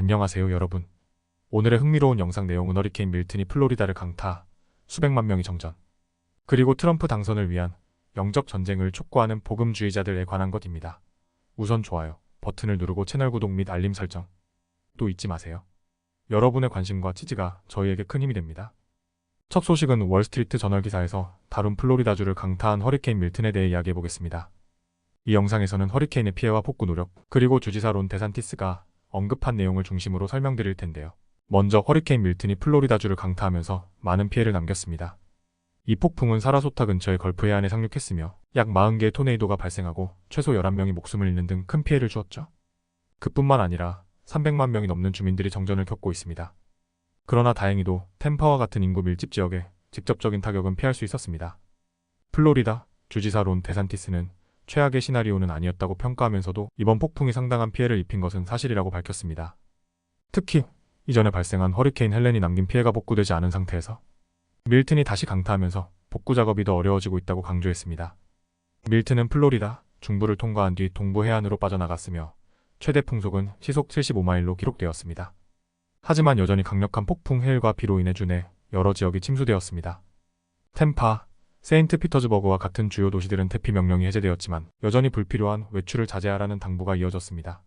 안녕하세요 여러분. 오늘의 흥미로운 영상 내용은 허리케인 밀튼이 플로리다를 강타, 수백만 명이 정전, 그리고 트럼프 당선을 위한 영적 전쟁을 촉구하는 복음주의자들에 관한 것입니다. 우선 좋아요 버튼을 누르고 채널 구독 및 알림 설정 또 잊지 마세요. 여러분의 관심과 지지가 저희에게 큰 힘이 됩니다. 첫 소식은 월스트리트 저널 기사에서 다룬 플로리다주를 강타한 허리케인 밀튼에 대해 이야기해보겠습니다. 이 영상에서는 허리케인의 피해와 복구 노력, 그리고 주지사 론 데산티스가 언급한 내용을 중심으로 설명드릴 텐데요. 먼저 허리케인 밀튼이 플로리다주를 강타하면서 많은 피해를 남겼습니다. 이 폭풍은 사라소타 근처의 걸프 해안에 상륙했으며 약 40개의 토네이도가 발생하고 최소 11명이 목숨을 잃는 등 큰 피해를 주었죠. 그뿐만 아니라 300만 명이 넘는 주민들이 정전을 겪고 있습니다. 그러나 다행히도 템파와 같은 인구 밀집 지역에 직접적인 타격은 피할 수 있었습니다. 플로리다 주지사 론 데산티스는 최악의 시나리오는 아니었다고 평가하면서도 이번 폭풍이 상당한 피해를 입힌 것은 사실이라고 밝혔습니다. 특히 이전에 발생한 허리케인 헬렌이 남긴 피해가 복구되지 않은 상태에서 밀튼이 다시 강타하면서 복구 작업이 더 어려워지고 있다고 강조했습니다. 밀튼은 플로리다 중부를 통과한 뒤 동부 해안으로 빠져나갔으며 최대 풍속은 시속 75마일로 기록되었습니다. 하지만 여전히 강력한 폭풍 해일과 비로 인해 주내 여러 지역이 침수되었습니다. 템파, 세인트 피터즈버그와 같은 주요 도시들은 대피 명령이 해제되었지만 여전히 불필요한 외출을 자제하라는 당부가 이어졌습니다.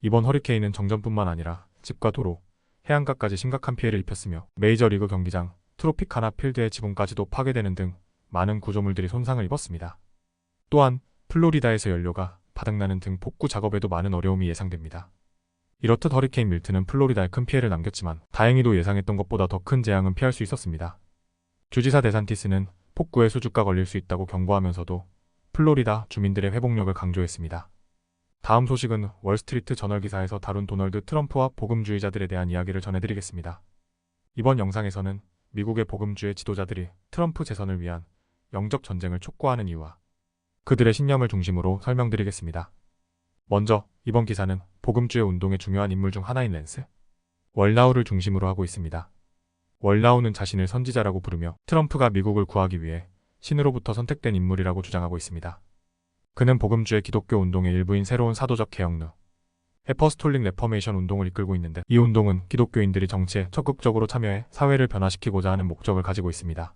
이번 허리케인은 정전뿐만 아니라 집과 도로, 해안가까지 심각한 피해를 입혔으며 메이저리그 경기장 트로피카나 필드의 지붕까지도 파괴되는 등 많은 구조물들이 손상을 입었습니다. 또한 플로리다에서 연료가 바닥나는 등 복구 작업에도 많은 어려움이 예상됩니다. 이렇듯 허리케인 밀튼은 플로리다에 큰 피해를 남겼지만 다행히도 예상했던 것보다 더 큰 재앙은 피할 수 있었습니다. 주지사 데산티스는 폭구에 수주가 걸릴 수 있다고 경고하면서도 플로리다 주민들의 회복력을 강조했습니다. 다음 소식은 월스트리트 저널 기사에서 다룬 도널드 트럼프와 복음주의자들에 대한 이야기를 전해드리겠습니다. 이번 영상에서는 미국의 복음주의 지도자들이 트럼프 재선을 위한 영적 전쟁을 촉구하는 이유와 그들의 신념을 중심으로 설명드리겠습니다. 먼저 이번 기사는 복음주의 운동의 중요한 인물 중 하나인 랜스 월나우를 중심으로 하고 있습니다. 월나우는 자신을 선지자라고 부르며 트럼프가 미국을 구하기 위해 신으로부터 선택된 인물이라고 주장하고 있습니다. 그는 복음주의 기독교 운동의 일부인 새로운 사도적 개혁루, 에퍼스톨릭 레퍼메이션 운동을 이끌고 있는데 이 운동은 기독교인들이 정치에 적극적으로 참여해 사회를 변화시키고자 하는 목적을 가지고 있습니다.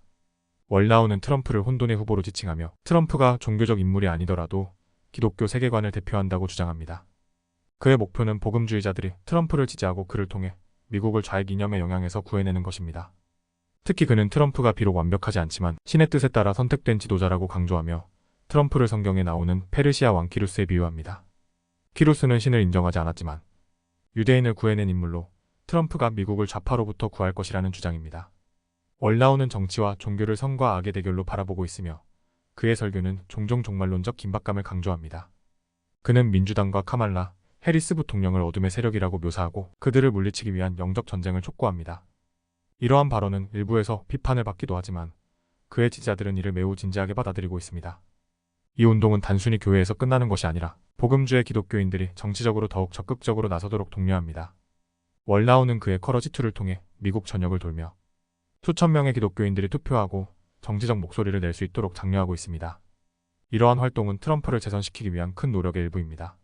월나우는 트럼프를 혼돈의 후보로 지칭하며 트럼프가 종교적 인물이 아니더라도 기독교 세계관을 대표한다고 주장합니다. 그의 목표는 복음주의자들이 트럼프를 지지하고 그를 통해 미국을 좌익 이념의 영향에서 구해내는 것입니다. 특히 그는 트럼프가 비록 완벽하지 않지만 신의 뜻에 따라 선택된 지도자라고 강조하며 트럼프를 성경에 나오는 페르시아 왕 키루스에 비유합니다. 키루스는 신을 인정하지 않았지만 유대인을 구해낸 인물로 트럼프가 미국을 좌파로부터 구할 것이라는 주장입니다. 월나우는 정치와 종교를 선과 악의 대결로 바라보고 있으며 그의 설교는 종종 종말론적 긴박감을 강조합니다. 그는 민주당과 카말라 해리스 부통령을 어둠의 세력이라고 묘사하고 그들을 물리치기 위한 영적 전쟁을 촉구합니다. 이러한 발언은 일부에서 비판을 받기도 하지만 그의 지지자들은 이를 매우 진지하게 받아들이고 있습니다. 이 운동은 단순히 교회에서 끝나는 것이 아니라 복음주의 기독교인들이 정치적으로 더욱 적극적으로 나서도록 독려합니다. 월나우는 그의 커러지2를 통해 미국 전역을 돌며 수천 명의 기독교인들이 투표하고 정치적 목소리를 낼 수 있도록 장려하고 있습니다. 이러한 활동은 트럼프를 재선시키기 위한 큰 노력의 일부입니다.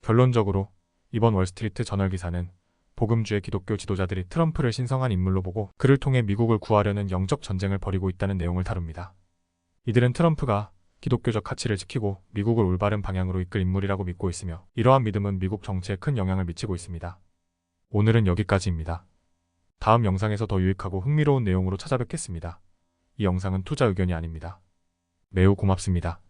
결론적으로 이번 월스트리트 저널 기사는 복음주의 기독교 지도자들이 트럼프를 신성한 인물로 보고 그를 통해 미국을 구하려는 영적 전쟁을 벌이고 있다는 내용을 다룹니다. 이들은 트럼프가 기독교적 가치를 지키고 미국을 올바른 방향으로 이끌 인물이라고 믿고 있으며 이러한 믿음은 미국 정치에 큰 영향을 미치고 있습니다. 오늘은 여기까지입니다. 다음 영상에서 더 유익하고 흥미로운 내용으로 찾아뵙겠습니다. 이 영상은 투자 의견이 아닙니다. 매우 고맙습니다.